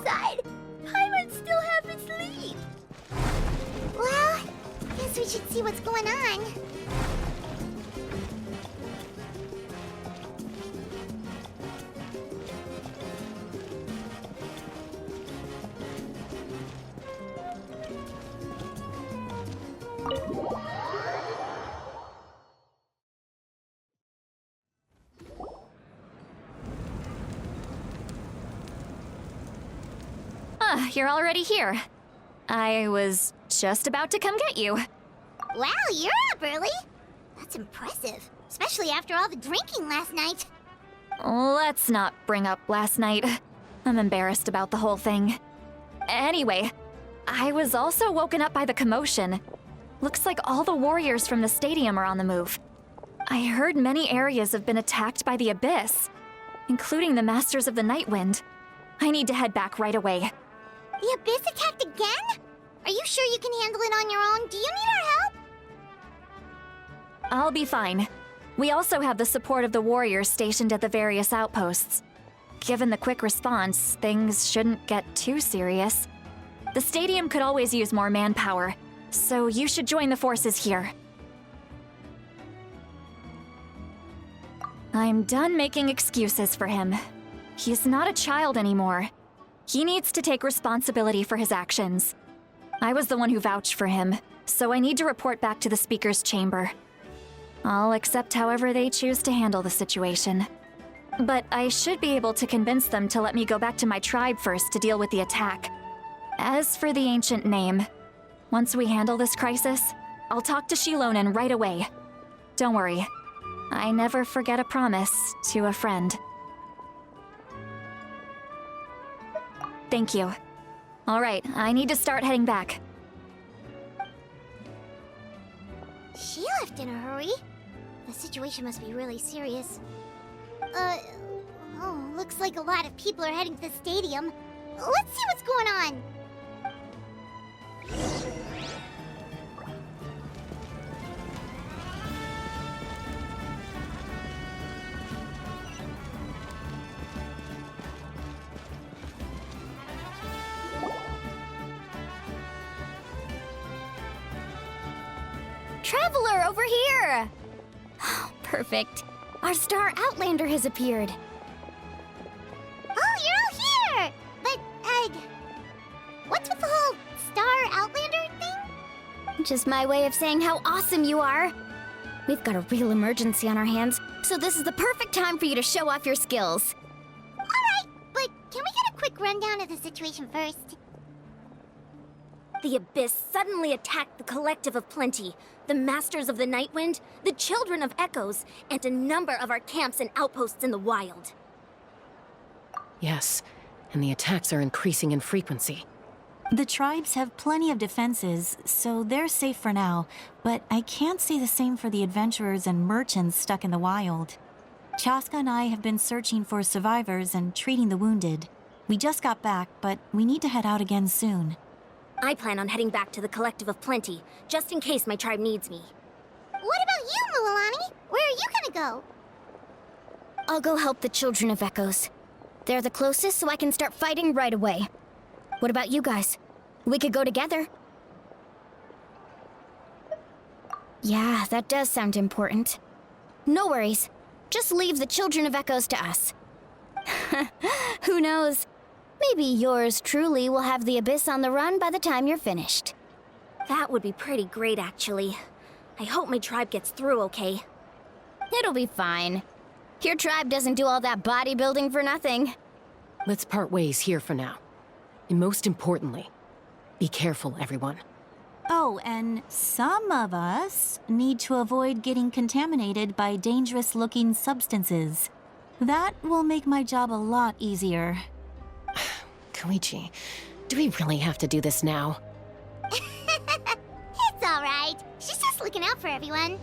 inside. Paimon still half asleep. Well, guess we should see what's going on. You're already here. I was just about to come get you. Wow, you're up early. That's impressive, especially after all the drinking last night. Let's not bring up last night. I'm embarrassed about the whole thing. Anyway, I was also woken up by the commotion. Looks like all the warriors from the stadium are on the move. I heard many areas have been attacked by the Abyss, including the Masters of the Nightwind. I need to head back right away. The Abyss attacked again? Are you sure you can handle it on your own? Do you need our help? I'll be fine. We also have the support of the warriors stationed at the various outposts. Given the quick response, things shouldn't get too serious. The stadium could always use more manpower, so you should join the forces here. I'm done making excuses for him. He's not a child anymore. He needs to take responsibility for his actions. I was the one who vouched for him, so I need to report back to the Speaker's chamber. I'll accept however they choose to handle the situation. But I should be able to convince them to let me go back to my tribe first to deal with the attack. As for the ancient name, once we handle this crisis, I'll talk to Shilonen right away. Don't worry, I never forget a promise to a friend. Thank you. All right, I need to start heading back. She left in a hurry. The situation must be really serious. Oh, looks like a lot of people are heading to the stadium. Let's see what's going on. Traveler, over here! Perfect. Our star Outlander has appeared. Oh, you're all here! But, what's with the whole Star Outlander thing? Just my way of saying how awesome you are. We've got a real emergency on our hands, so this is the perfect time for you to show off your skills. Alright, but can we get a quick rundown of the situation first? The Abyss suddenly attacked the Collective of Plenty, the Masters of the Nightwind, the Children of Echoes, and a number of our camps and outposts in the wild. Yes, and the attacks are increasing in frequency. The tribes have plenty of defenses, so they're safe for now, but I can't say the same for the adventurers and merchants stuck in the wild. Chaska and I have been searching for survivors and treating the wounded. We just got back, but we need to head out again soon. I plan on heading back to the Collective of Plenty, just in case my tribe needs me. What about you, Mualani? Where are you gonna go? I'll go help the Children of Echoes. They're the closest, so I can start fighting right away. What about you guys? We could go together. Yeah, that does sound important. No worries. Just leave the Children of Echoes to us. Who knows? Maybe yours truly will have the Abyss on the run by the time you're finished. That would be pretty great, actually. I hope my tribe gets through okay. It'll be fine. Your tribe doesn't do all that bodybuilding for nothing. Let's part ways here for now. And most importantly, be careful, everyone. Oh, and some of us need to avoid getting contaminated by dangerous-looking substances. That will make my job a lot easier. Koichi, do we really have to do this now? It's alright. She's just looking out for everyone.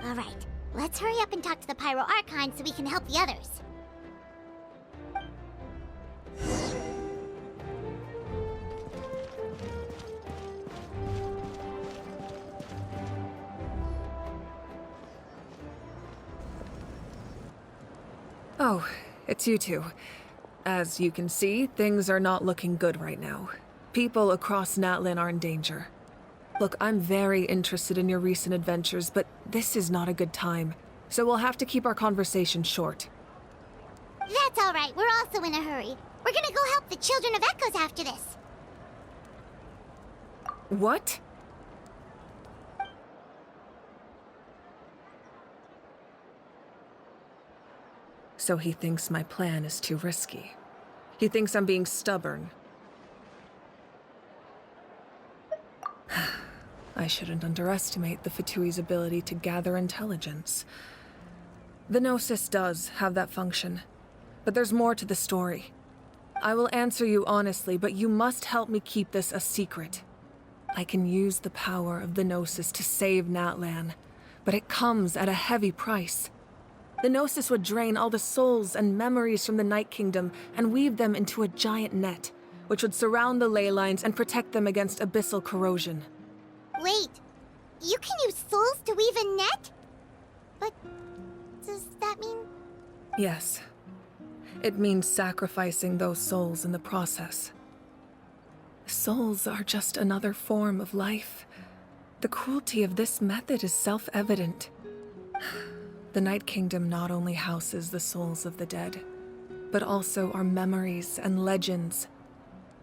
Alright, let's hurry up and talk to the Pyro Archon so we can help the others. Oh, it's you two. As you can see, things are not looking good right now. People across Natlan are in danger. Look, I'm very interested in your recent adventures, but this is not a good time, so we'll have to keep our conversation short. That's all right. We're also in a hurry. We're gonna go help the Children of Echoes after this. What? So he thinks my plan is too risky. He thinks I'm being stubborn. I shouldn't underestimate the Fatui's ability to gather intelligence. The Gnosis does have that function, but there's more to the story. I will answer you honestly, but you must help me keep this a secret. I can use the power of the Gnosis to save Natlan, but it comes at a heavy price. The Gnosis would drain all the souls and memories from the Night Kingdom and weave them into a giant net, which would surround the ley lines and protect them against abyssal corrosion. Wait, you can use souls to weave a net? But does that mean... Yes. It means sacrificing those souls in the process. Souls are just another form of life. The cruelty of this method is self-evident. The Night Kingdom not only houses the souls of the dead, but also our memories and legends.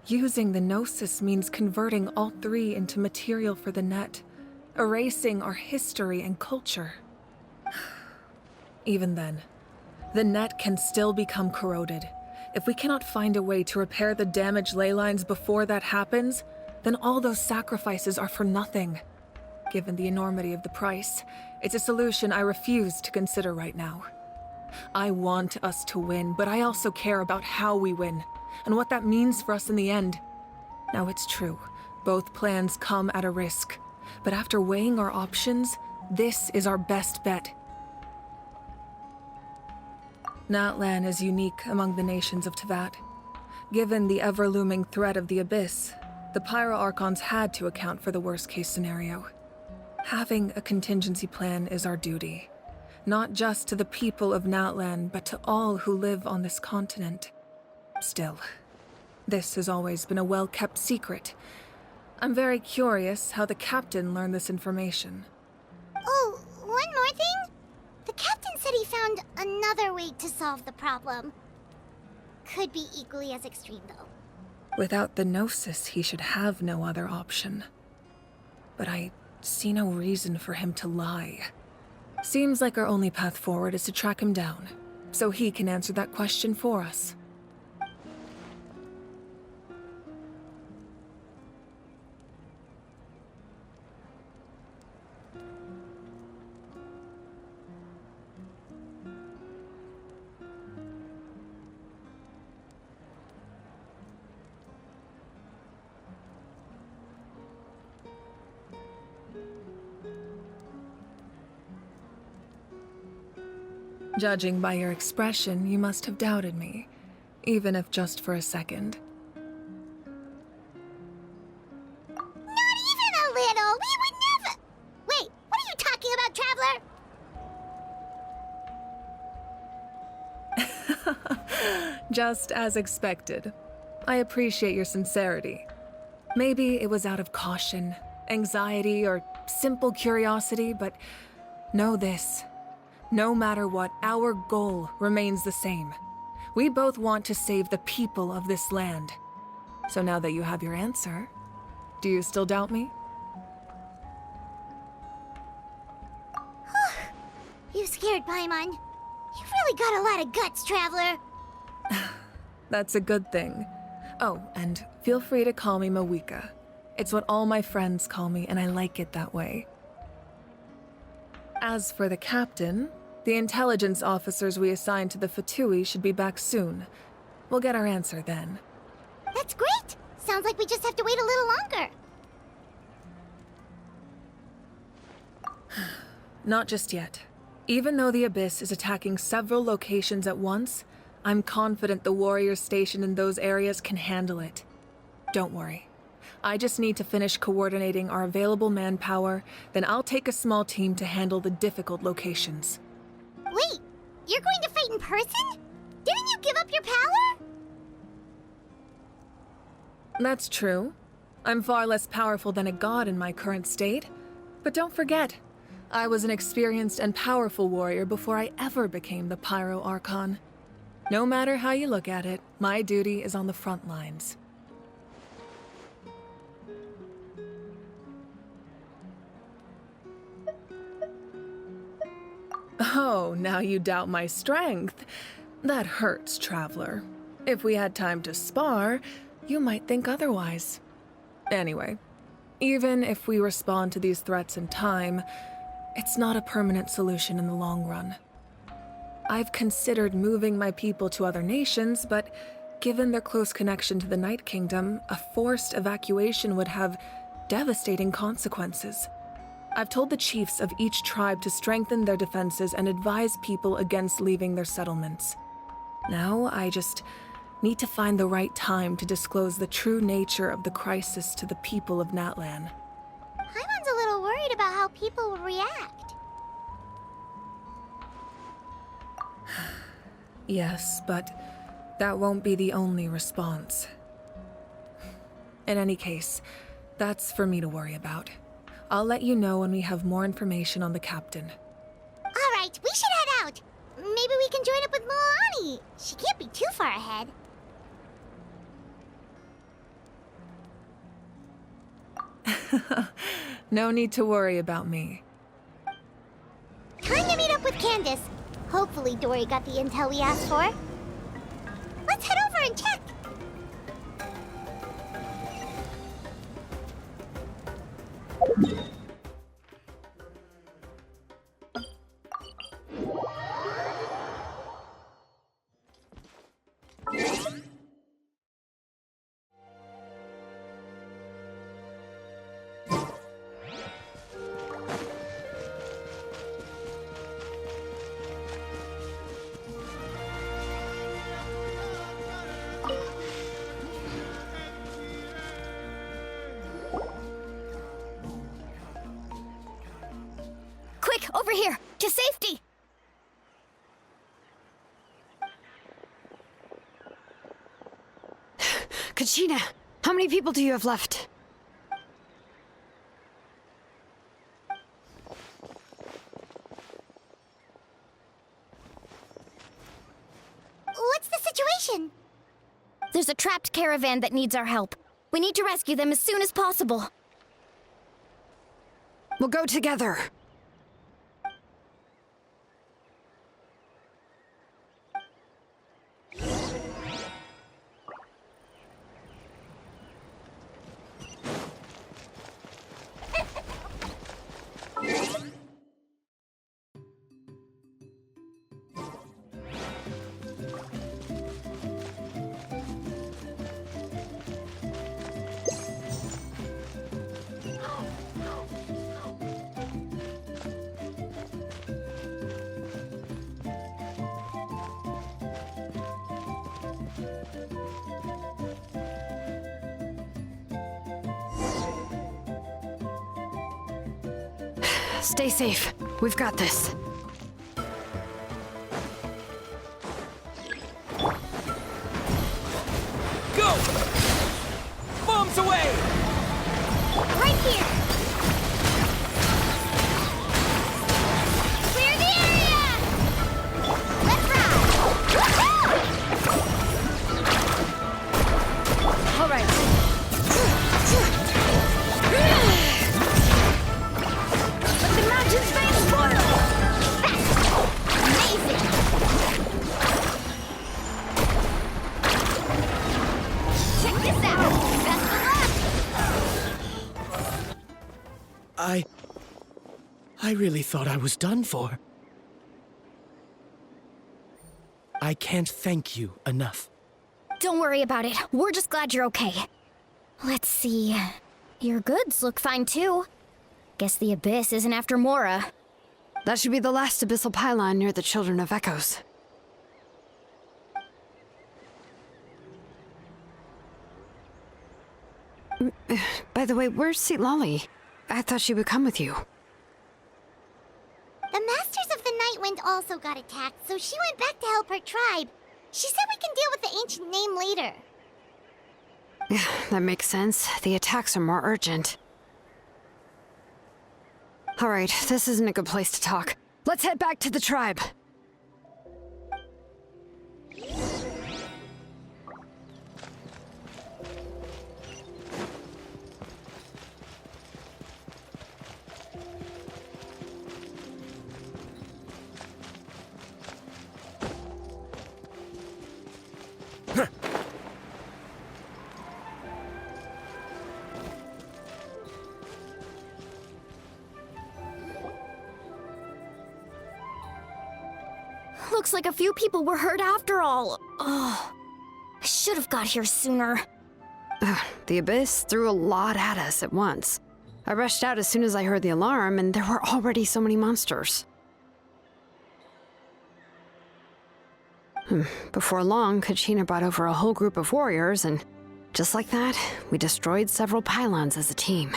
Using the Gnosis means converting all three into material for the net, erasing our history and culture. Even then, the net can still become corroded. If we cannot find a way to repair the damaged ley lines before that happens, then all those sacrifices are for nothing. Given the enormity of the price, it's a solution I refuse to consider right now. I want us to win, but I also care about how we win, and what that means for us in the end. Now it's true, both plans come at a risk, but after weighing our options, this is our best bet. Natlan is unique among the nations of Teyvat. Given the ever-looming threat of the Abyss, the Pyro-Archons had to account for the worst-case scenario. Having a contingency plan is our duty, not just to the people of Natlan, but to all who live on this continent. Still, this has always been a well-kept secret. I'm very curious how the captain learned this information. Oh, one more thing? The captain said he found another way to solve the problem. Could be equally as extreme, though. Without the Gnosis, he should have no other option. But I see no reason for him to lie. Seems like our only path forward is to track him down, so he can answer that question for us. Judging by your expression, you must have doubted me, even if just for a second. Not even a little! We would never... Wait, what are you talking about, Traveler? Just as expected. I appreciate your sincerity. Maybe it was out of caution, anxiety, or simple curiosity, but know this. No matter what, our goal remains the same. We both want to save the people of this land. So now that you have your answer, do you still doubt me? You scared Paimon. You've really got a lot of guts, Traveler. That's a good thing. Oh, and feel free to call me Mawika. It's what all my friends call me, and I like it that way. As for the captain, the intelligence officers we assigned to the Fatui should be back soon. We'll get our answer then. That's great! Sounds like we just have to wait a little longer. Not just yet. Even though the Abyss is attacking several locations at once, I'm confident the warriors stationed in those areas can handle it. Don't worry. I just need to finish coordinating our available manpower, then I'll take a small team to handle the difficult locations. Wait, you're going to fight in person? Didn't you give up your power? That's true. I'm far less powerful than a god in my current state. But don't forget, I was an experienced and powerful warrior before I ever became the Pyro Archon. No matter how you look at it, my duty is on the front lines. Oh, now you doubt my strength. That hurts, Traveler. If we had time to spar, you might think otherwise. Anyway, even if we respond to these threats in time, it's not a permanent solution in the long run. I've considered moving my people to other nations, but given their close connection to the Night Kingdom, a forced evacuation would have devastating consequences. I've told the chiefs of each tribe to strengthen their defenses and advise people against leaving their settlements. Now, I just need to find the right time to disclose the true nature of the crisis to the people of Natlan. Paimon's a little worried about how people will react. Yes, but that won't be the only response. In any case, that's for me to worry about. I'll let you know when we have more information on the captain. All right, we should head out. Maybe we can join up with Moani. She can't be too far ahead. No need to worry about me. Time to meet up with Candace. Hopefully Dory got the intel we asked for. Let's head over and check. Quick, over here! To safety! Kachina, how many people do you have left? What's the situation? There's a trapped caravan that needs our help. We need to rescue them as soon as possible. We'll go together. Stay safe. We've got this. Go! Bombs away! Right here! Clear the area! Let's ride! All right. The mountain's been spoiled! Amazing! Check this out! Best of luck! I really thought I was done for. I can't thank you enough. Don't worry about it. We're just glad you're okay. Let's see. Your goods look fine too. Guess the Abyss isn't after Mora. That should be the last abyssal pylon near the Children of Echoes. By the way, where's St. Lolly? I thought she would come with you. The Masters of the Night Wind also got attacked, so she went back to help her tribe. She said we can deal with the ancient name later. Yeah, that makes sense. The attacks are more urgent. Alright, this isn't a good place to talk. Let's head back to the tribe. Looks like a few people were hurt after all. Oh, I should have got here sooner. The Abyss threw a lot at us at once. I rushed out as soon as I heard the alarm, and there were already so many monsters. Before long, Kachina brought over a whole group of warriors, and just like that, we destroyed several pylons as a team.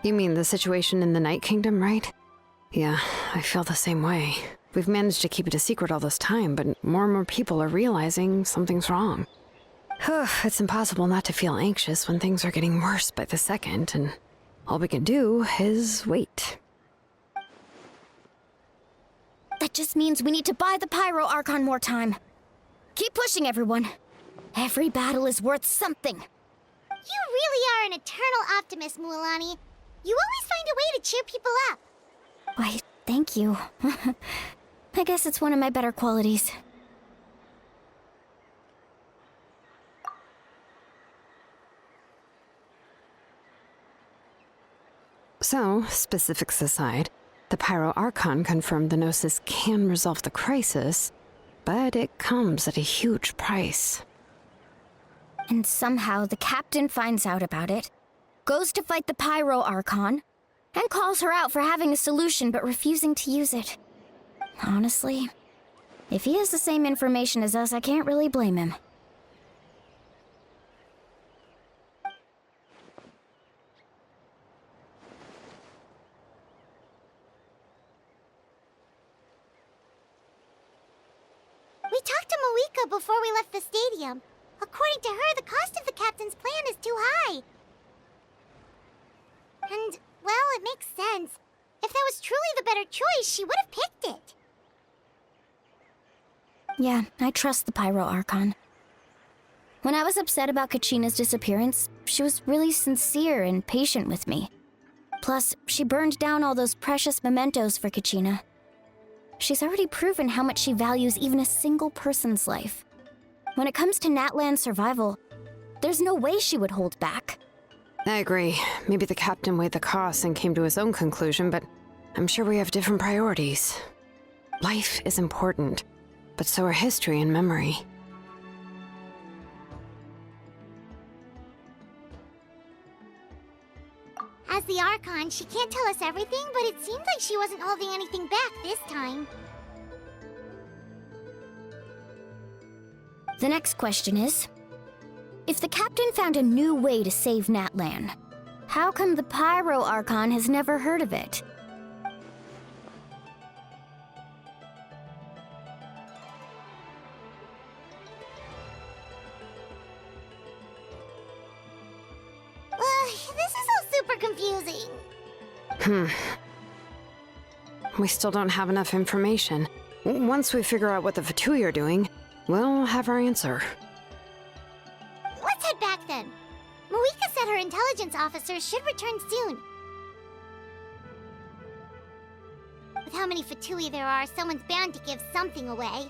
You mean the situation in the Night Kingdom, right? Yeah, I feel the same way. We've managed to keep it a secret all this time, but more and more people are realizing something's wrong. It's impossible not to feel anxious when things are getting worse by the second, and all we can do is wait. That just means we need to buy the Pyro Archon more time. Keep pushing, everyone. Every battle is worth something. You really are an eternal optimist, Mualani. You always find a way to cheer people up. Why, thank you. I guess it's one of my better qualities. So, specifics aside, the Pyro Archon confirmed the Gnosis can resolve the crisis, but it comes at a huge price. And somehow the captain finds out about it, goes to fight the Pyro Archon, and calls her out for having a solution but refusing to use it. Honestly, if he has the same information as us, I can't really blame him. We talked to Moika before we left the stadium. According to her, the cost of the captain's plan is too high. And, well, it makes sense. If that was truly the better choice, she would have picked it. Yeah, I trust the Pyro Archon. When I was upset about Kachina's disappearance, she was really sincere and patient with me. Plus, she burned down all those precious mementos for Kachina. She's already proven how much she values even a single person's life. When it comes to Natlan's survival, there's no way she would hold back. I agree. Maybe the captain weighed the costs and came to his own conclusion, but I'm sure we have different priorities. Life is important, but so are history and memory. As the Archon, she can't tell us everything, but it seemed like she wasn't holding anything back this time. The next question is, if the captain found a new way to save Natlan, how come the Pyro Archon has never heard of it? This is all super confusing. We still don't have enough information. Once we figure out what the Fatui are doing, we'll have our answer. Let's head back then. Moika said her intelligence officers should return soon. With how many Fatui there are, someone's bound to give something away.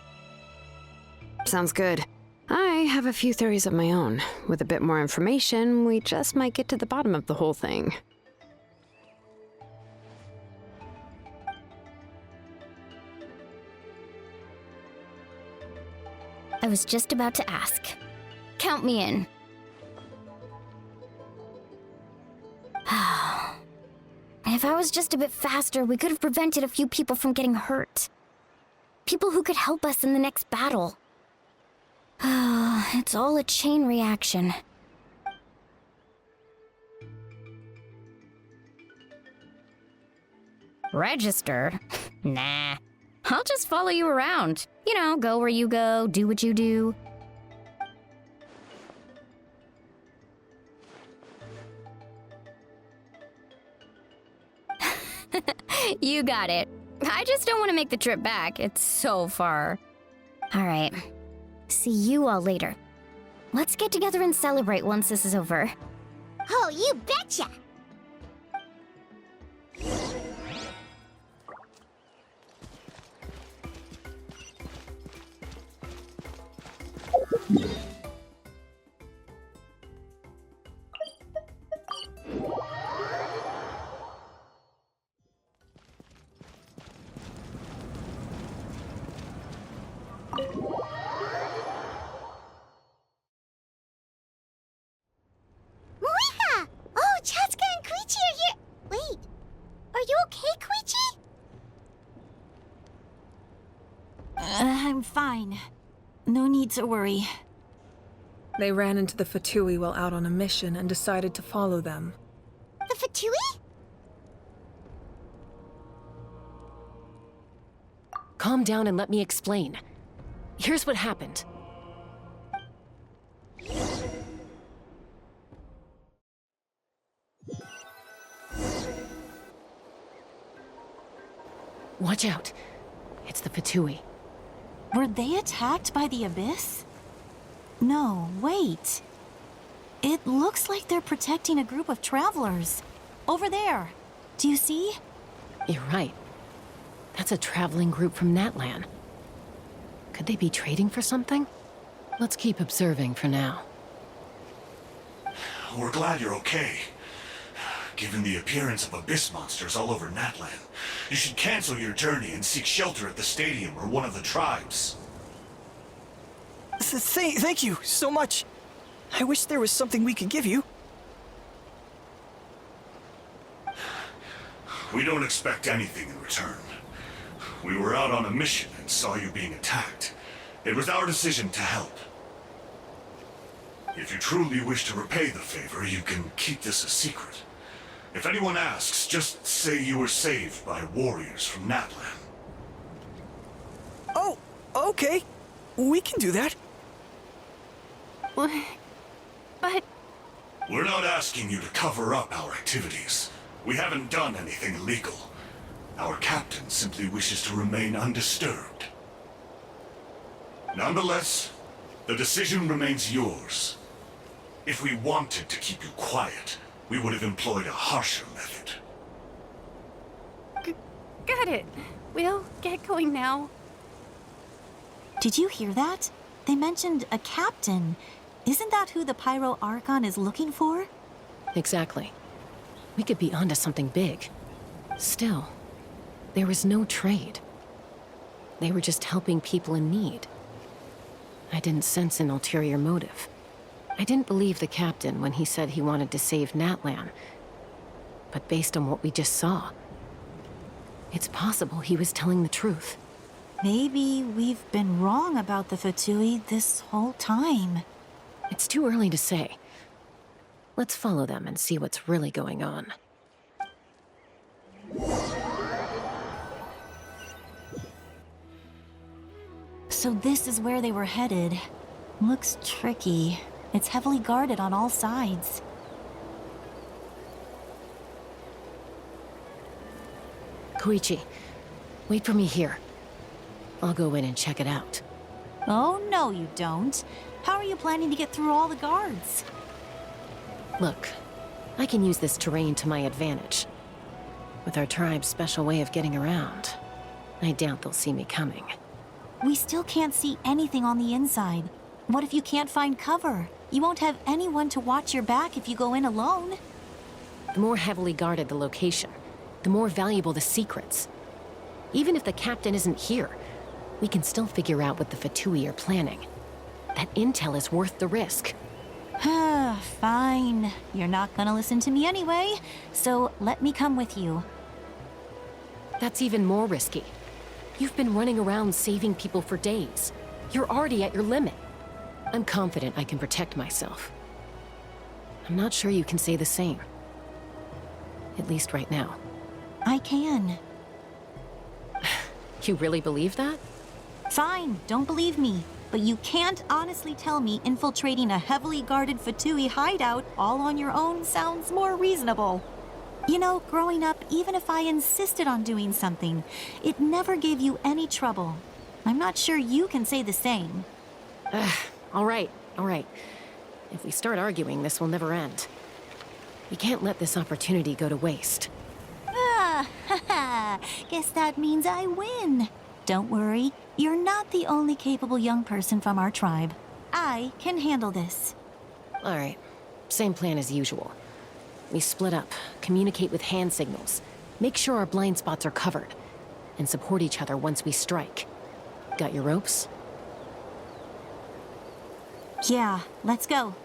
Sounds good. I have a few theories of my own. With a bit more information, we just might get to the bottom of the whole thing. I was just about to ask. Count me in. I have If I was just a bit faster, we could have prevented a few people from getting hurt. People who could help us in the next battle. It's all a chain reaction. Register? Nah. I'll just follow you around. You know, go where you go, do what you do. You got it. I just don't want to make the trip back. It's so far. All right. See you all later. Let's get together and celebrate once this is over. Oh, you betcha! Moika! Oh, Chaska and Koichi are here! Wait, are you okay, Koichi? I'm fine. No need to worry. They ran into the Fatui while out on a mission and decided to follow them. The Fatui? Calm down and let me explain. Here's what happened. Watch out. It's the Fatui. Were they attacked by the Abyss? No, wait. It looks like they're protecting a group of travelers. Over there. Do you see? You're right. That's a traveling group from Natlan. Could they be trading for something? Let's keep observing for now. We're glad you're okay. Given the appearance of abyss monsters all over Natlan, you should cancel your journey and seek shelter at the stadium or one of the tribes. Thank you so much. I wish there was something we could give you. We don't expect anything in return. We were out on a mission and saw you being attacked. It was our decision to help. If you truly wish to repay the favor, you can keep this a secret. If anyone asks, just say you were saved by warriors from Natlan. Oh, okay. We can do that. But... We're not asking you to cover up our activities. We haven't done anything illegal. Our captain simply wishes to remain undisturbed. Nonetheless, the decision remains yours. If we wanted to keep you quiet, we would have employed a harsher method. Got it. We'll get going now. Did you hear that? They mentioned a captain. Isn't that who the Pyro Archon is looking for? Exactly. We could be onto something big. Still, there was no trade. They were just helping people in need. I didn't sense an ulterior motive. I didn't believe the captain when he said he wanted to save Natlan. But based on what we just saw, it's possible he was telling the truth. Maybe we've been wrong about the Fatui this whole time. It's too early to say. Let's follow them and see what's really going on. So this is where they were headed. Looks tricky. It's heavily guarded on all sides. Koichi, wait for me here. I'll go in and check it out. Oh, no you don't. How are you planning to get through all the guards? Look, I can use this terrain to my advantage. With our tribe's special way of getting around, I doubt they'll see me coming. We still can't see anything on the inside. What if you can't find cover? You won't have anyone to watch your back if you go in alone. The more heavily guarded the location, the more valuable the secrets. Even if the captain isn't here, we can still figure out what the Fatui are planning. That intel is worth the risk. Fine. You're not gonna listen to me anyway, so let me come with you. That's even more risky. You've been running around saving people for days. You're already at your limit. I'm confident I can protect myself. I'm not sure you can say the same. At least right now. I can. You really believe that? Fine, don't believe me. But you can't honestly tell me infiltrating a heavily guarded Fatui hideout all on your own sounds more reasonable. You know, growing up, even if I insisted on doing something, it never gave you any trouble. I'm not sure you can say the same. All right. If we start arguing, this will never end. We can't let this opportunity go to waste. Guess that means I win. Don't worry, you're not the only capable young person from our tribe. I can handle this. All right, same plan as usual. We split up, communicate with hand signals, make sure our blind spots are covered, and support each other once we strike. Got your ropes? Yeah, let's go.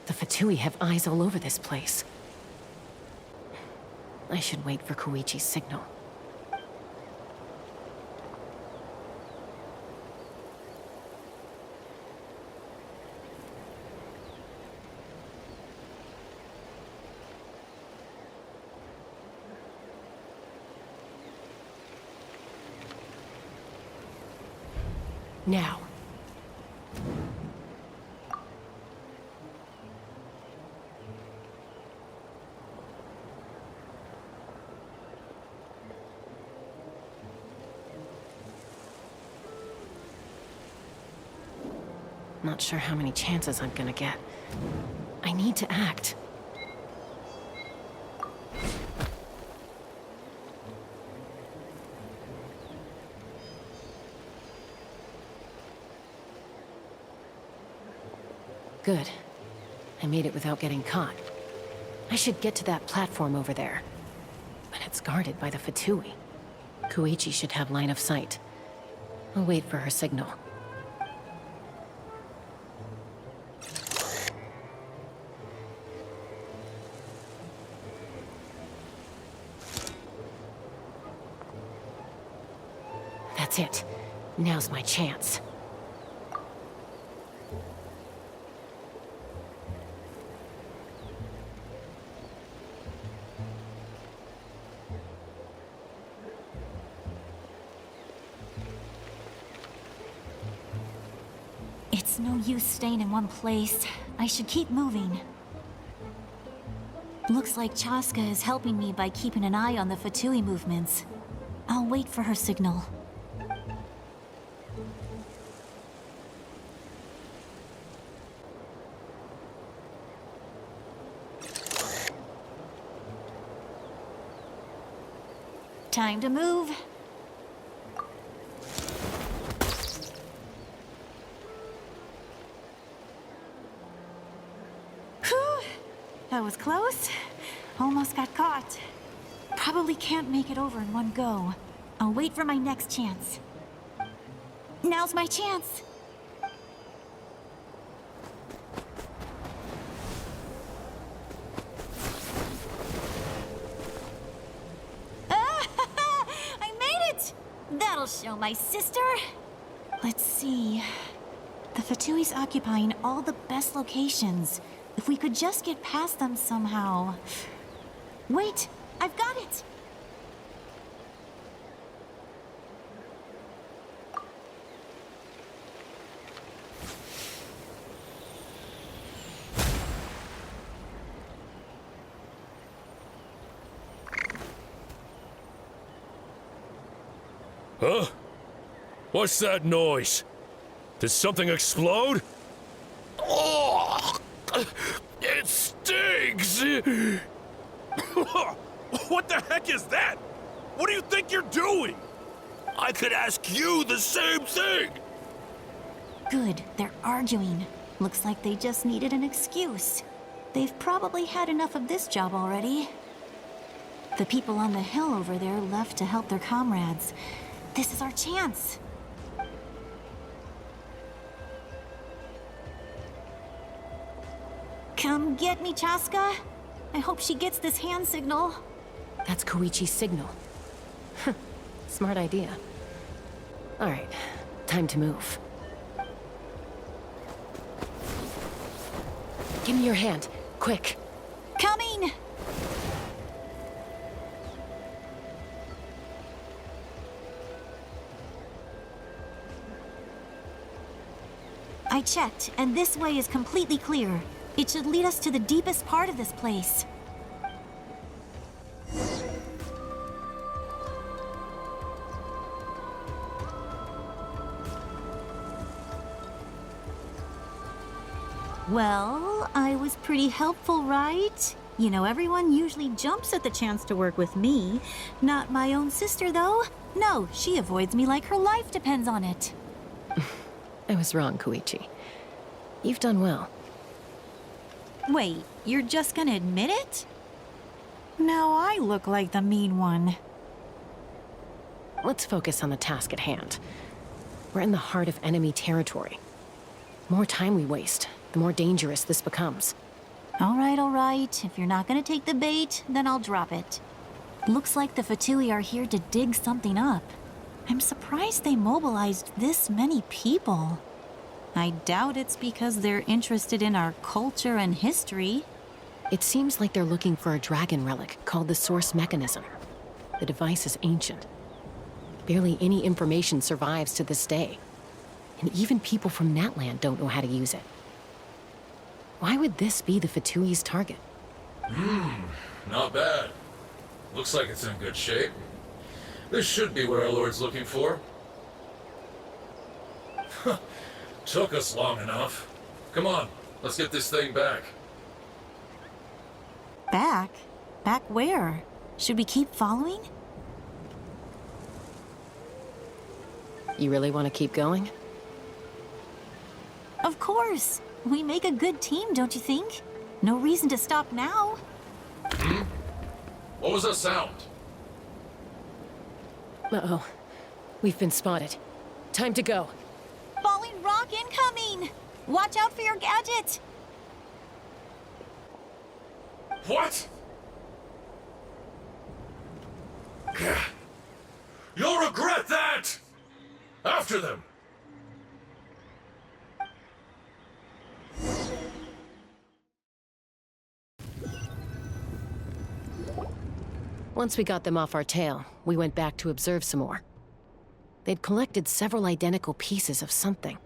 The Fatui have eyes all over this place. I should wait for Koichi's signal. Now. Not sure how many chances I'm gonna get. I need to act. Good. I made it without getting caught. I should get to that platform over there. But it's guarded by the Fatui. Koichi should have line of sight. I'll wait for her signal. That's it. Now's my chance. It's no use staying in one place. I should keep moving. Looks like Chaska is helping me by keeping an eye on the Fatui movements. I'll wait for her signal. Time to move. Whew. That was close. Almost got caught. Probably can't make it over in one go. I'll wait for my next chance. Now's my chance. That'll show my sister. Let's see. The Fatui's occupying all the best locations. If we could just get past them somehow. Wait, I've got it. Huh? What's that noise? Did something explode? Oh! It stinks! What the heck is that? What do you think you're doing? I could ask you the same thing! Good, they're arguing. Looks like they just needed an excuse. They've probably had enough of this job already. The people on the hill over there left to help their comrades. This is our chance. Come get me, Chaska. I hope she gets this hand signal. That's Koichi's signal. Smart idea. All right, time to move. Give me your hand, quick. Coming! I checked, and this way is completely clear. It should lead us to the deepest part of this place. Well, I was pretty helpful, right? You know, everyone usually jumps at the chance to work with me. Not my own sister, though. No, she avoids me like her life depends on it. I was wrong, Koichi. You've done well. Wait, you're just gonna admit it? Now I look like the mean one. Let's focus on the task at hand. We're in the heart of enemy territory. The more time we waste, the more dangerous this becomes. All right. If you're not gonna take the bait, then I'll drop it. Looks like the Fatui are here to dig something up. I'm surprised they mobilized this many people. I doubt it's because they're interested in our culture and history. It seems like they're looking for a dragon relic called the Source Mechanism. The device is ancient. Barely any information survives to this day. And even people from Natland don't know how to use it. Why would this be the Fatui's target? Not bad. Looks like it's in good shape. This should be what our Lord's looking for. Took us long enough. Come on, let's get this thing back. Back? Back where? Should we keep following? You really want to keep going? Of course. We make a good team, don't you think? No reason to stop now. What was that sound? Uh-oh. We've been spotted. Time to go. Falling rock incoming! Watch out for your gadget! What? You'll regret that! After them! Once we got them off our tail, we went back to observe some more. They'd collected several identical pieces of something.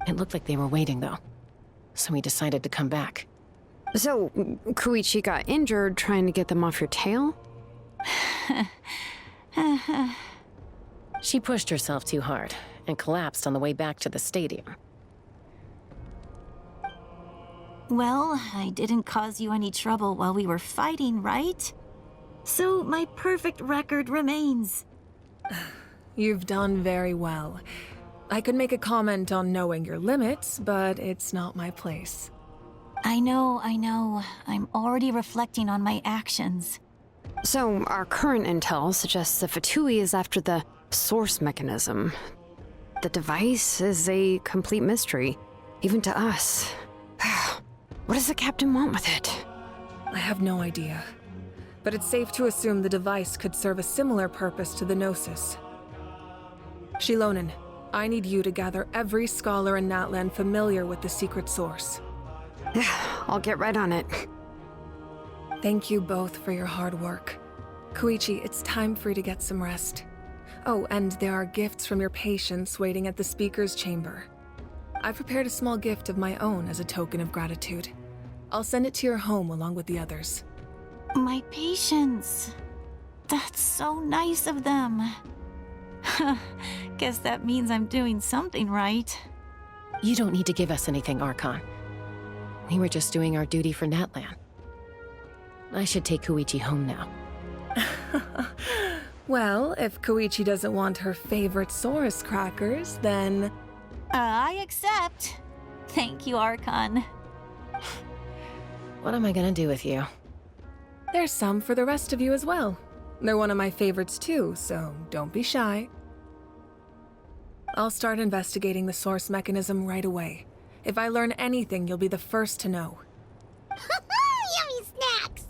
It looked like they were waiting, though. So we decided to come back. So, Koichi got injured trying to get them off your tail? She pushed herself too hard and collapsed on the way back to the stadium. Well, I didn't cause you any trouble while we were fighting, right? So my perfect record remains. You've done very well. I could make a comment on knowing your limits, but it's not my place. I know. I'm already reflecting on my actions. So, our current intel suggests the Fatui is after the source mechanism. The device is a complete mystery, even to us. What does the captain want with it? I have no idea. But it's safe to assume the device could serve a similar purpose to the Gnosis. Shilonen, I need you to gather every scholar in Natland familiar with the secret source. I'll get right on it. Thank you both for your hard work. Koichi, it's time for you to get some rest. Oh, and there are gifts from your patients waiting at the speaker's chamber. I've prepared a small gift of my own as a token of gratitude. I'll send it to your home along with the others. My patience. That's so nice of them. Guess that means I'm doing something right. You don't need to give us anything, Archon. We were just doing our duty for Natland. I should take Koichi home now. Well, if Koichi doesn't want her favorite Saurus crackers, then... I accept. Thank you, Archon. What am I gonna do with you? There's some for the rest of you as well. They're one of my favorites too, so don't be shy. I'll start investigating the source mechanism right away. If I learn anything, you'll be the first to know. Yummy snacks!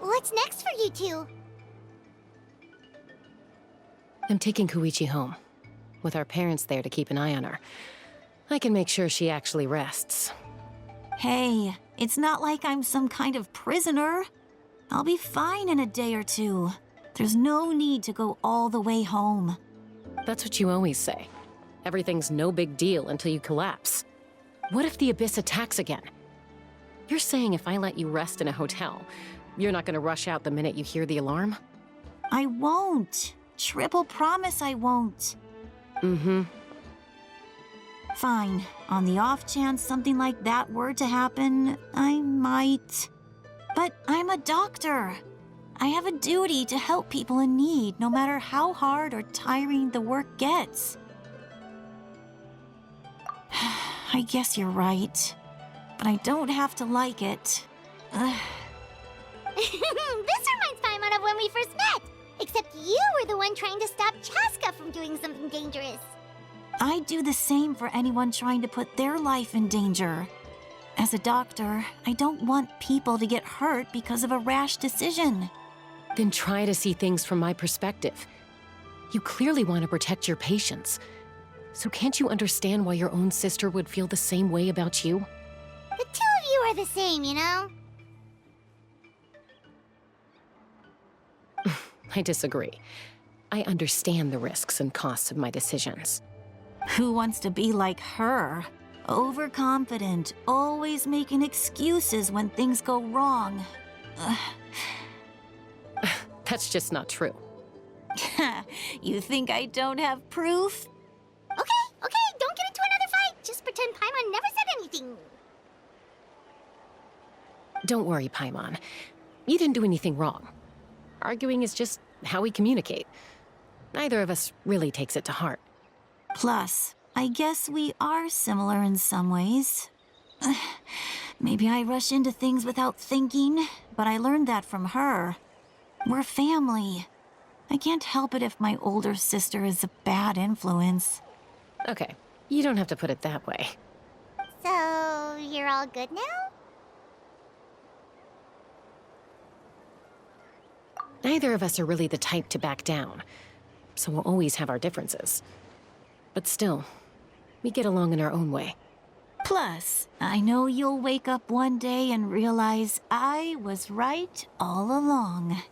What's next for you two? I'm taking Koichi home, with our parents there to keep an eye on her. I can make sure she actually rests. Hey, it's not like I'm some kind of prisoner. I'll be fine in a day or two. There's no need to go all the way home. That's what you always say. Everything's no big deal until you collapse. What if the Abyss attacks again? You're saying if I let you rest in a hotel, you're not gonna rush out the minute you hear the alarm? I won't. Triple promise I won't. Mm-hmm. Fine. On the off chance something like that were to happen, I might. But I'm a doctor. I have a duty to help people in need, no matter how hard or tiring the work gets. I guess you're right. But I don't have to like it. This reminds Paimon of when we first met. Except you were the one trying to stop Chaska from doing something dangerous. I'd do the same for anyone trying to put their life in danger. As a doctor, I don't want people to get hurt because of a rash decision. Then try to see things from my perspective. You clearly want to protect your patients. So can't you understand why your own sister would feel the same way about you? The two of you are the same, you know? I disagree. I understand the risks and costs of my decisions. Who wants to be like her? Overconfident, always making excuses when things go wrong. That's just not true. You think I don't have proof? Okay, don't get into another fight. Just pretend Paimon never said anything. Don't worry, Paimon. You didn't do anything wrong. Arguing is just how we communicate. Neither of us really takes it to heart. Plus, I guess we are similar in some ways. Maybe I rush into things without thinking, but I learned that from her. We're family. I can't help it if my older sister is a bad influence. Okay, you don't have to put it that way. So, you're all good now? Neither of us are really the type to back down, so we'll always have our differences. But still, we get along in our own way. Plus, I know you'll wake up one day and realize I was right all along.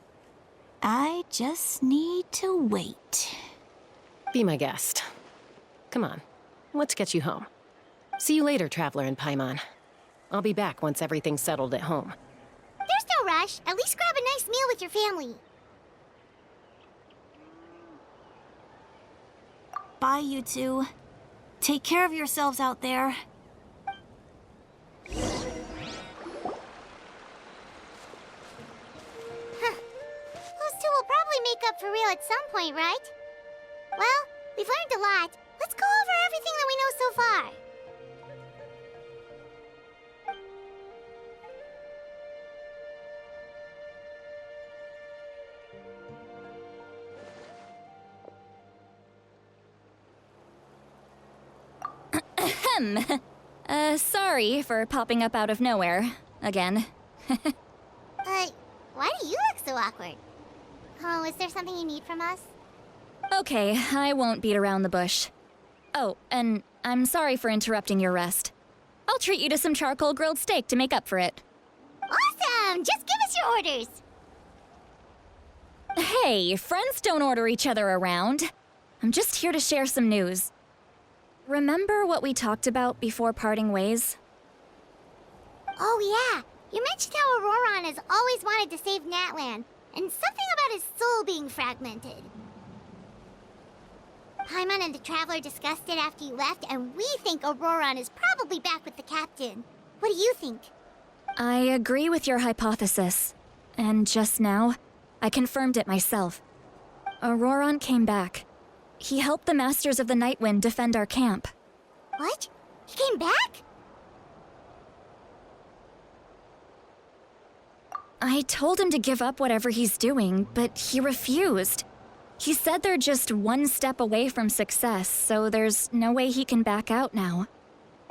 I just need to wait. Be my guest. Come on, let's get you home. See you later, Traveler and Paimon. I'll be back once everything's settled at home. There's no rush. At least grab a nice meal with your family. Bye, you two. Take care of yourselves out there. Those two will probably make up for real at some point, right? Well, we've learned a lot. Let's go over everything that we know so far. Sorry for popping up out of nowhere. Again. Why do you look so awkward? Oh, is there something you need from us? Okay, I won't beat around the bush. Oh, and I'm sorry for interrupting your rest. I'll treat you to some charcoal grilled steak to make up for it. Awesome! Just give us your orders! Hey, friends don't order each other around. I'm just here to share some news. Remember what we talked about before parting ways? Oh yeah, you mentioned how Auroron has always wanted to save Natlan, and something about his soul being fragmented. Paimon and the Traveler discussed it after you left, and we think Auroron is probably back with the Captain. What do you think? I agree with your hypothesis. And just now, I confirmed it myself. Auroron came back. He helped the Masters of the Nightwind defend our camp. What? He came back? I told him to give up whatever he's doing, but he refused. He said they're just one step away from success, so there's no way he can back out now.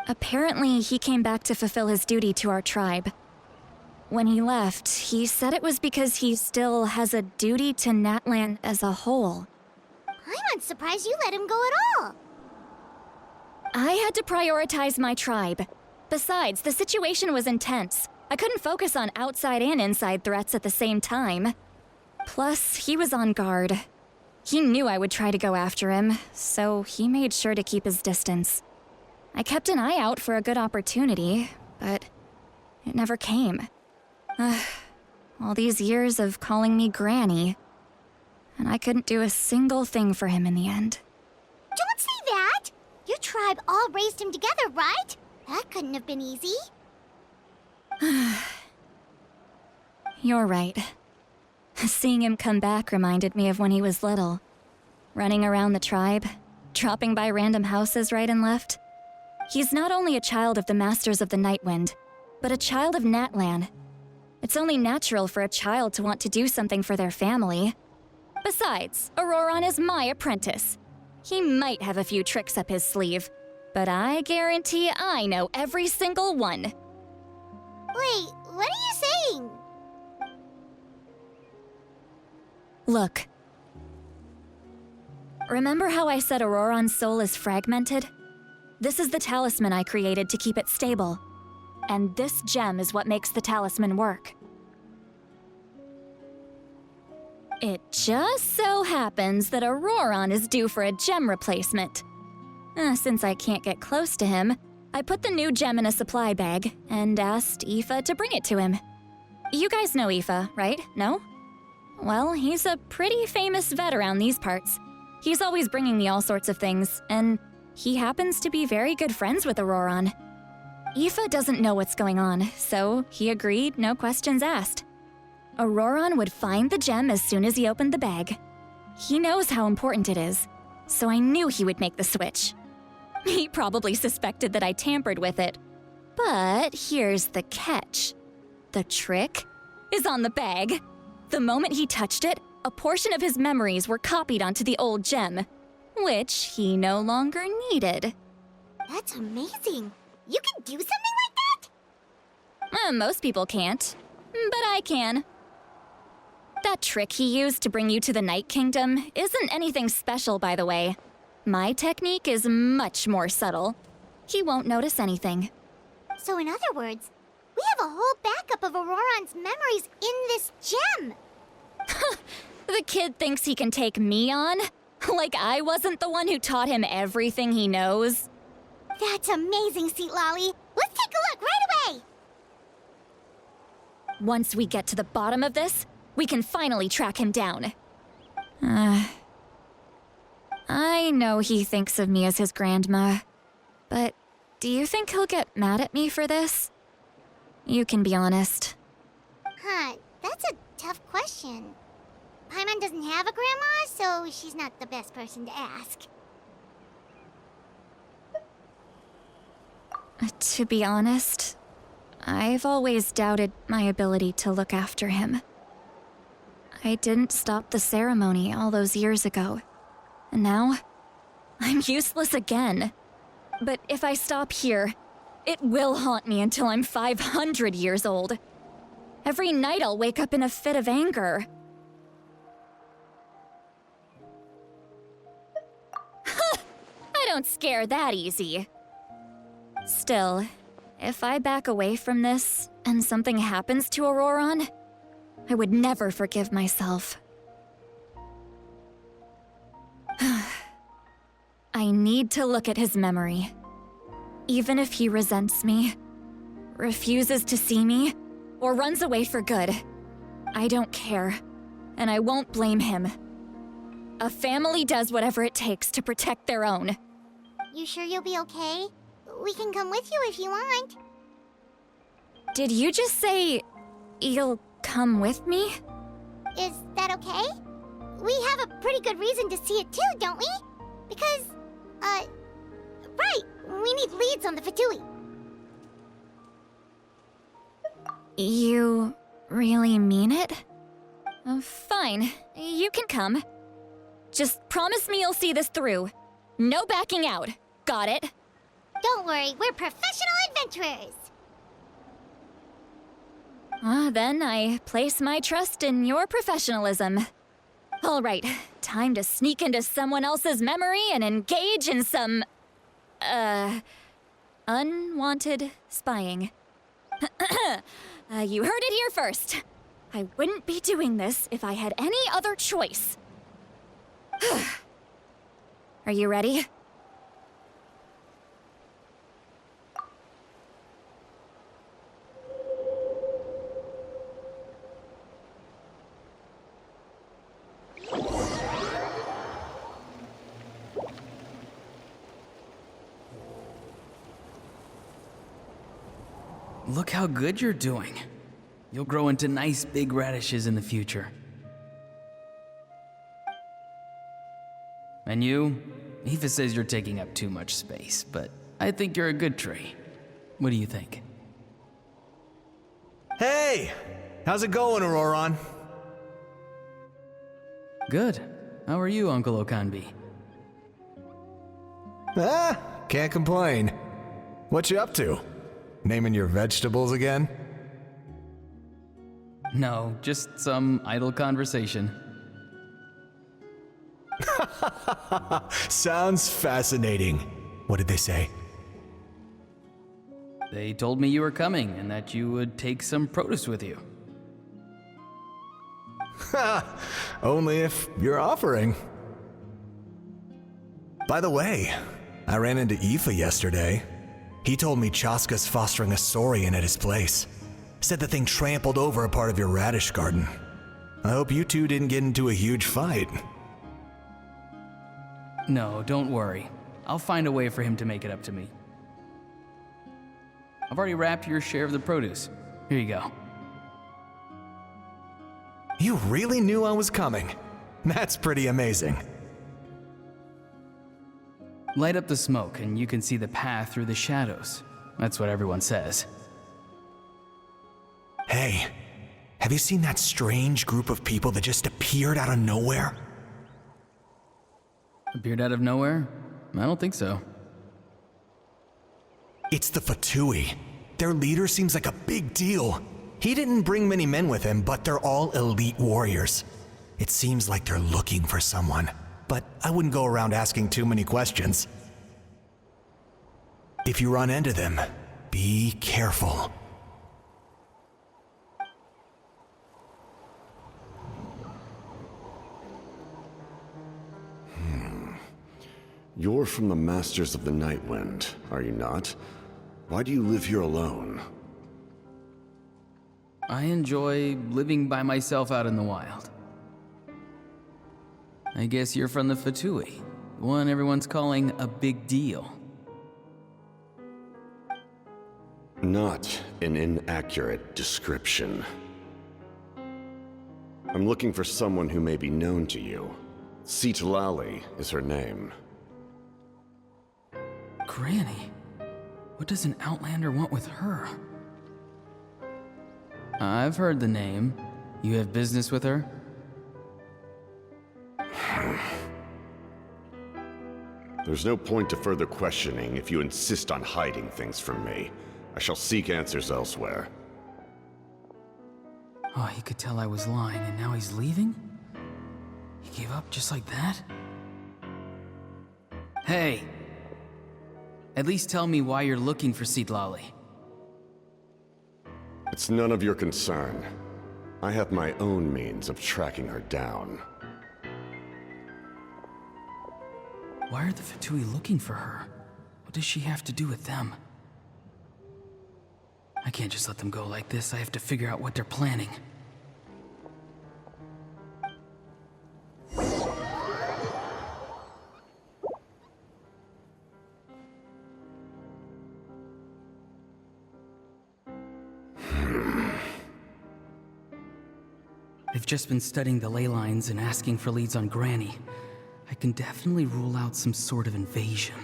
Apparently, he came back to fulfill his duty to our tribe. When he left, he said it was because he still has a duty to Natlan as a whole. I'm surprised you let him go at all. I had to prioritize my tribe. Besides, the situation was intense. I couldn't focus on outside and inside threats at the same time. Plus, he was on guard. He knew I would try to go after him, so he made sure to keep his distance. I kept an eye out for a good opportunity, but it never came. All these years of calling me Granny, and I couldn't do a single thing for him in the end. Don't say that! Your tribe all raised him together, right? That couldn't have been easy. You're right. Seeing him come back reminded me of when he was little. Running around the tribe, dropping by random houses right and left. He's not only a child of the Masters of the Nightwind, but a child of Natlan. It's only natural for a child to want to do something for their family. Besides, Auroron is my apprentice. He might have a few tricks up his sleeve, but I guarantee I know every single one. Wait, what are you saying? Look. Remember how I said Auroron's soul is fragmented? This is the talisman I created to keep it stable. And this gem is what makes the talisman work. It just so happens that Auroron is due for a gem replacement. Since I can't get close to him, I put the new gem in a supply bag and asked Aoife to bring it to him. You guys know Aoife, right? No? Well, he's a pretty famous vet around these parts. He's always bringing me all sorts of things, and he happens to be very good friends with Auroron. Aoife doesn't know what's going on, so he agreed, no questions asked. Auroron would find the gem as soon as he opened the bag. He knows how important it is, so I knew he would make the switch. He probably suspected that I tampered with it. But here's the catch. The trick is on the bag. The moment he touched it, a portion of his memories were copied onto the old gem, which he no longer needed. That's amazing. You can do something like that? Most people can't, but I can. That trick he used to bring you to the Night Kingdom isn't anything special, by the way. My technique is much more subtle. He won't notice anything. So in other words, we have a whole backup of Auroron's memories in this gem. The kid thinks he can take me on? Like I wasn't the one who taught him everything he knows? That's amazing, Seat Lolly. Let's take a look right away! Once we get to the bottom of this, we can finally track him down. I know he thinks of me as his grandma, but do you think he'll get mad at me for this? You can be honest. That's a tough question. Paimon doesn't have a grandma, so she's not the best person to ask. To be honest, I've always doubted my ability to look after him. I didn't stop the ceremony all those years ago, and now I'm useless again. But if I stop here, It will haunt me until I'm 500 years old. Every night I'll wake up in a fit of anger. I don't scare that easy. Still, if I back away from this and something happens to Auroron, I would never forgive myself. I need to look at his memory. Even if he resents me, refuses to see me, or runs away for good, I don't care, and I won't blame him. A family does whatever it takes to protect their own. You sure you'll be okay? We can come with you if you want. Did you just say you'll come with me? Is that okay? We have a pretty good reason to see it too, don't we? Because, right, we need leads on the Fatui. You really mean it? Fine, you can come. Just promise me you'll see this through. No backing out. Got it? Don't worry, we're professional adventurers. Then I place my trust in your professionalism. All right, time to sneak into someone else's memory and engage in some, unwanted spying. You heard it here first. I wouldn't be doing this if I had any other choice. Are you ready? Look how good you're doing. You'll grow into nice big radishes in the future. And you? Aoife says you're taking up too much space, but I think you're a good tree. What do you think? Hey! How's it going, Auroron? Good. How are you, Uncle Okanbi? Can't complain. What you up to? Naming your vegetables again? No, just some idle conversation. Sounds fascinating. What did they say? They told me you were coming and that you would take some produce with you. Only if you're offering. By the way, I ran into Aoife yesterday. He told me Chaska's fostering a saurian at his place. Said the thing trampled over a part of your radish garden. I hope you two didn't get into a huge fight. No, don't worry. I'll find a way for him to make it up to me. I've already wrapped your share of the produce. Here you go. You really knew I was coming. That's pretty amazing. Light up the smoke and you can see the path through the shadows. That's what everyone says. Hey, have you seen that strange group of people that just appeared out of nowhere? Appeared out of nowhere? I don't think so. It's the Fatui. Their leader seems like a big deal. He didn't bring many men with him, but they're all elite warriors. It seems like they're looking for someone, but I wouldn't go around asking too many questions. If you run into them, be careful. You're from the Masters of the Nightwind, are you not? Why do you live here alone? I enjoy living by myself out in the wild. I guess you're from the Fatui, the one everyone's calling a big deal. Not an inaccurate description. I'm looking for someone who may be known to you. Citlali is her name. Granny? What does an Outlander want with her? I've heard the name. You have business with her? There's no point to further questioning if you insist on hiding things from me. I shall seek answers elsewhere. Oh, he could tell I was lying, and now he's leaving? He gave up just like that? Hey! At least tell me why you're looking for Seedlolly. It's none of your concern. I have my own means of tracking her down. Why are the Fatui looking for her? What does she have to do with them? I can't just let them go like this. I have to figure out what they're planning. I've just been studying the ley lines and asking for leads on Granny. I can definitely rule out some sort of invasion.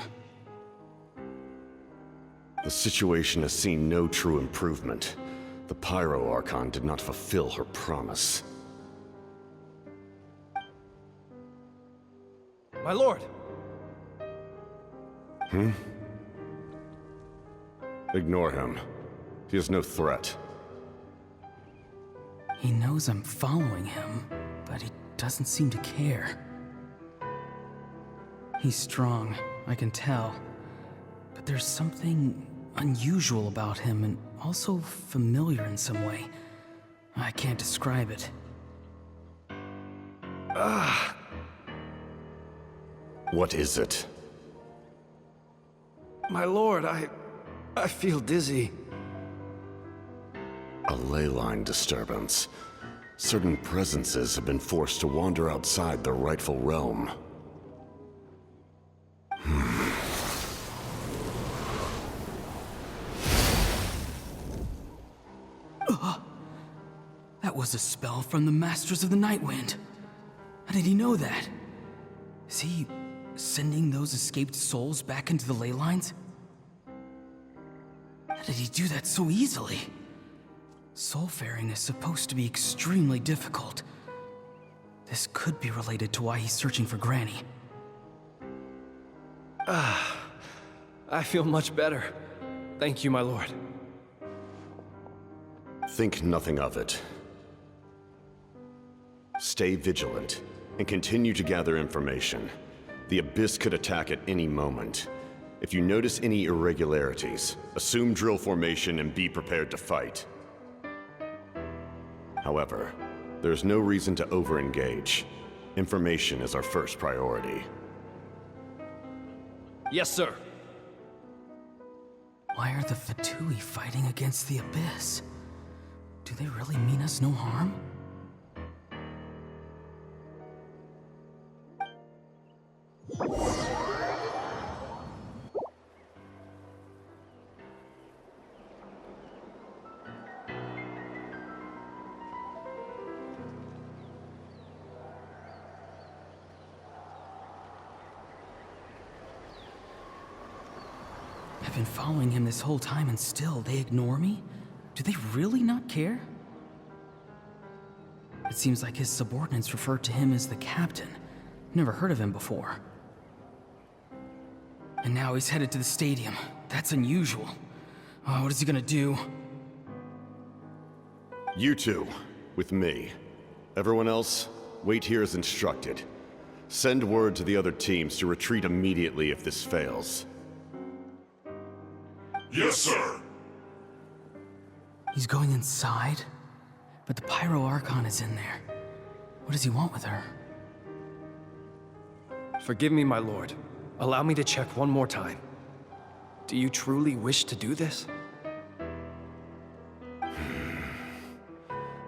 The situation has seen no true improvement. The Pyro Archon did not fulfill her promise. My lord! Ignore him. He is no threat. He knows I'm following him, but he doesn't seem to care. He's strong, I can tell. But there's something unusual about him and also familiar in some way. I can't describe it. What is it? My lord, I feel dizzy. A ley line disturbance. Certain presences have been forced to wander outside their rightful realm. That was a spell from the Masters of the Nightwind. How did he know that? Is he sending those escaped souls back into the ley lines? How did he do that so easily? Soulfaring is supposed to be extremely difficult. This could be related to why he's searching for Granny. I feel much better. Thank you, my lord. Think nothing of it. Stay vigilant, and continue to gather information. The Abyss could attack at any moment. If you notice any irregularities, assume drill formation and be prepared to fight. However, there's no reason to over-engage. Information is our first priority. Yes, sir. Why are the Fatui fighting against the Abyss? Do they really mean us no harm? I've been following him this whole time and still they ignore me? Do they really not care? It seems like his subordinates refer to him as the captain. Never heard of him before. And now he's headed to the stadium. That's unusual. Oh, what is he gonna do? You two, with me. Everyone else, wait here as instructed. Send word to the other teams to retreat immediately if this fails. Yes, sir. He's going inside? But the Pyro Archon is in there. What does he want with her? Forgive me, my lord. Allow me to check one more time. Do you truly wish to do this?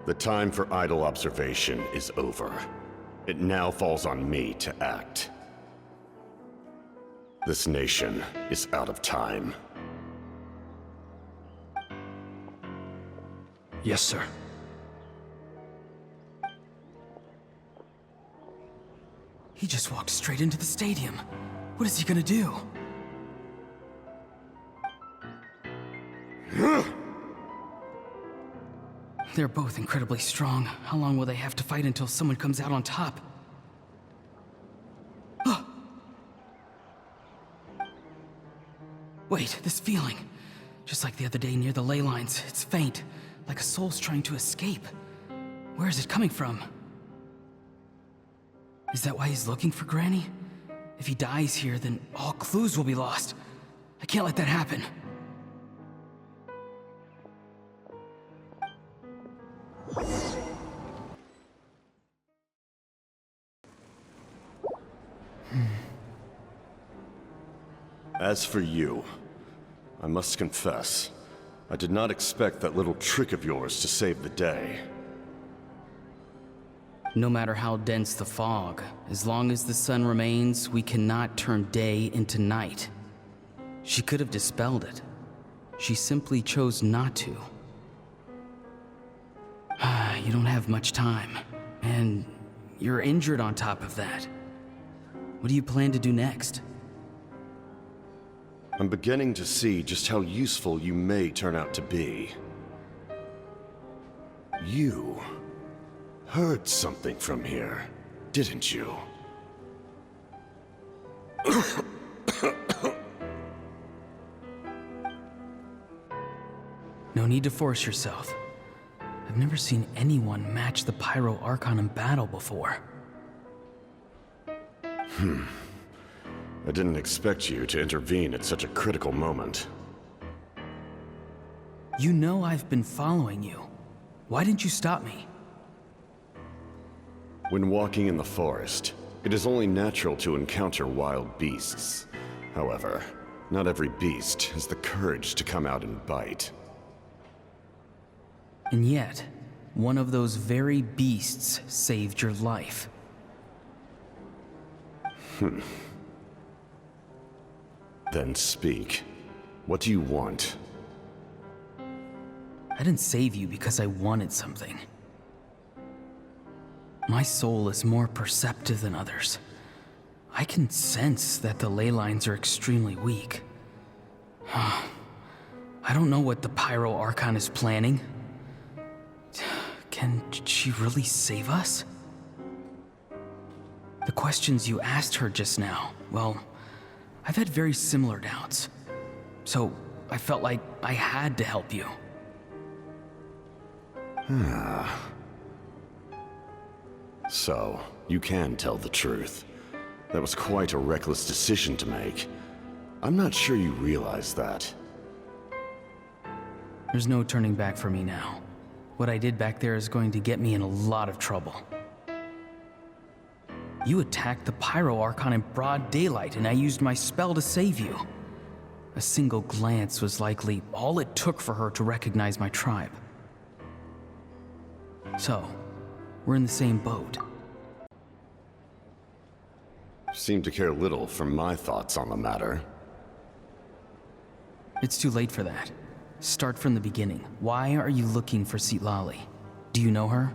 The time for idle observation is over. It now falls on me to act. This nation is out of time. Yes, sir. He just walked straight into the stadium. What is he gonna do? They're both incredibly strong. How long will they have to fight until someone comes out on top? Wait, this feeling. Just like the other day near the ley lines, it's faint, like a soul's trying to escape. Where is it coming from? Is that why he's looking for Granny? If he dies here, then all clues will be lost. I can't let that happen. As for you, I must confess, I did not expect that little trick of yours to save the day. No matter how dense the fog, as long as the sun remains, we cannot turn day into night. She could have dispelled it. She simply chose not to. You don't have much time, and you're injured on top of that. What do you plan to do next? I'm beginning to see just how useful you may turn out to be. You heard something from here, didn't you? No need to force yourself. I've never seen anyone match the Pyro Archon in battle before. I didn't expect you to intervene at such a critical moment. You know I've been following you. Why didn't you stop me? When walking in the forest, it is only natural to encounter wild beasts. However, not every beast has the courage to come out and bite. And yet, one of those very beasts saved your life. Then speak. What do you want? I didn't save you because I wanted something. My soul is more perceptive than others. I can sense that the ley lines are extremely weak. I don't know what the Pyro Archon is planning. Can she really save us? The questions you asked her just now, well, I've had very similar doubts. So I felt like I had to help you. So, you can tell the truth. That was quite a reckless decision to make. I'm not sure you realize that. There's no turning back for me now. What I did back there is going to get me in a lot of trouble. You attacked the Pyro Archon in broad daylight, and I used my spell to save you. A single glance was likely all it took for her to recognize my tribe. So, we're in the same boat. Seem to care little for my thoughts on the matter. It's too late for that. Start from the beginning. Why are you looking for Citlali? Do you know her?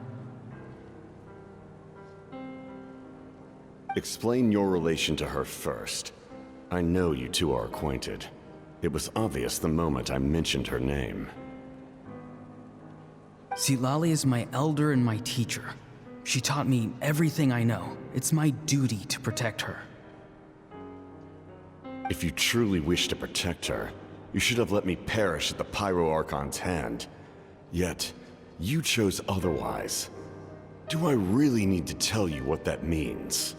Explain your relation to her first. I know you two are acquainted. It was obvious the moment I mentioned her name. Citlali is my elder and my teacher. She taught me everything I know. It's my duty to protect her. If you truly wish to protect her, you should have let me perish at the Pyro Archon's hand. Yet, you chose otherwise. Do I really need to tell you what that means?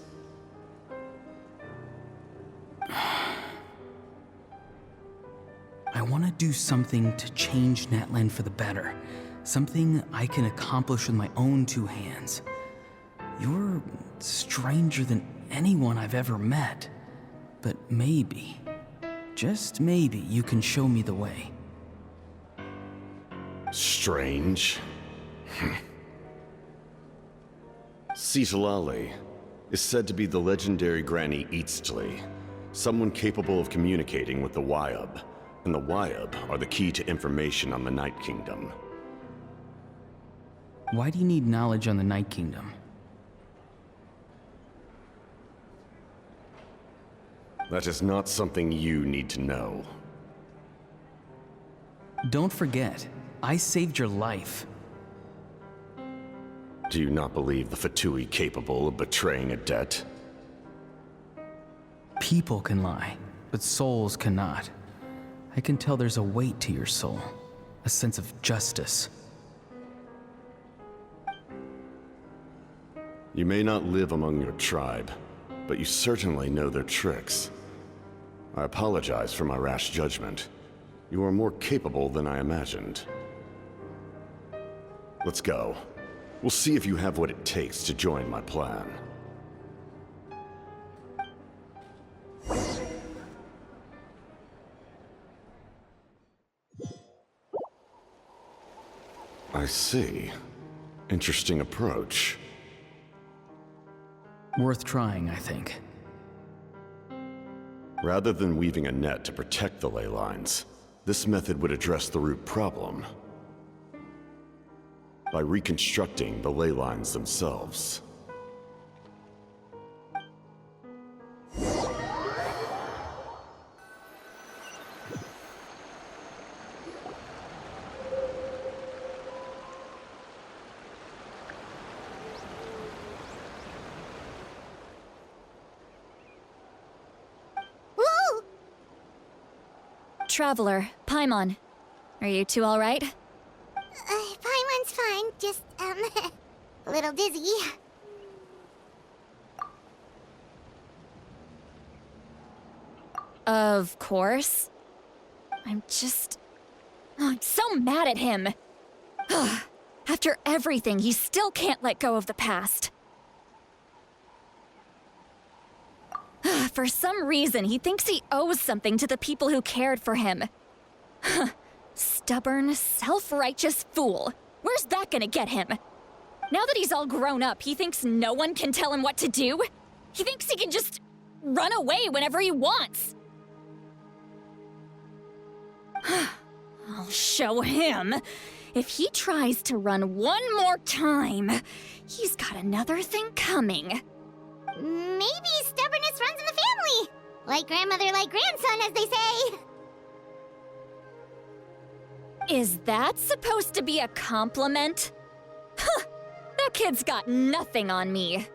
I want to do something to change Natlan for the better. Something I can accomplish with my own two hands. You're stranger than anyone I've ever met. But maybe, just maybe, you can show me the way. Strange? Citlali is said to be the legendary Granny Eastli, someone capable of communicating with the Wyub, and the Wyub are the key to information on the Night Kingdom. Why do you need knowledge on the Night Kingdom? That is not something you need to know. Don't forget, I saved your life. Do you not believe the Fatui capable of betraying a debt? People can lie, but souls cannot. I can tell there's a weight to your soul, a sense of justice. You may not live among your tribe, but you certainly know their tricks. I apologize for my rash judgment. You are more capable than I imagined. Let's go. We'll see if you have what it takes to join my plan. I see. Interesting approach. Worth trying, I think. Rather than weaving a net to protect the ley lines, this method would address the root problem by reconstructing the ley lines themselves. Whoa! Traveler, Paimon. Are you two alright? Paimon's fine, just, a little dizzy. Of course. I'm so mad at him. After everything, he still can't let go of the past. For some reason, he thinks he owes something to the people who cared for him. Stubborn, self-righteous fool. Where's that gonna get him? Now that he's all grown up, he thinks no one can tell him what to do? He thinks he can just run away whenever he wants. I'll show him. If he tries to run one more time, he's got another thing coming. Maybe stubbornness runs in the family. Like grandmother, like grandson, as they say. Is that supposed to be a compliment? Huh, that kid's got nothing on me.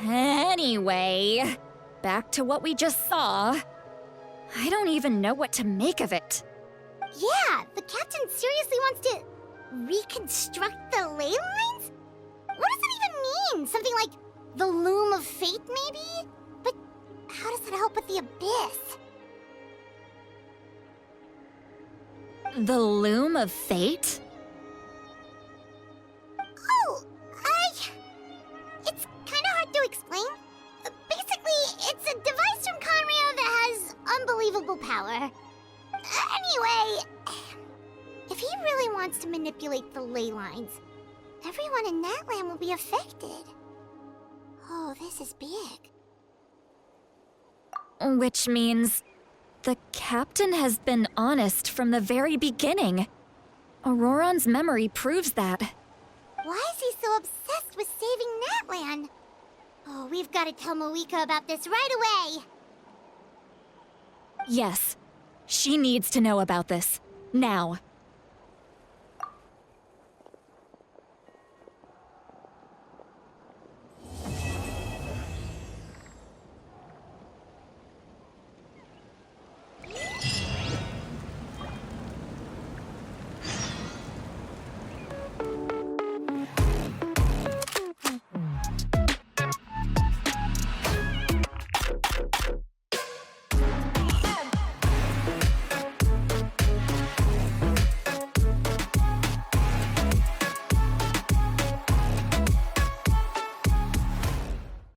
Anyway, back to what we just saw. I don't even know what to make of it. Yeah, the captain seriously wants to reconstruct the ley lines? What does that even mean? Something like the loom of fate, maybe? But how does that help with the abyss? The loom of fate? Oh, it's kind of hard to explain. Basically, it's a device from Conrio that has unbelievable power. Anyway, if he really wants to manipulate the ley lines, everyone in Natlan will be affected. Oh, this is big. Which means the captain has been honest from the very beginning. Auroron's memory proves that. Why is he so obsessed with saving Natlan? Oh, we've got to tell Moeka about this right away. Yes, she needs to know about this. Now.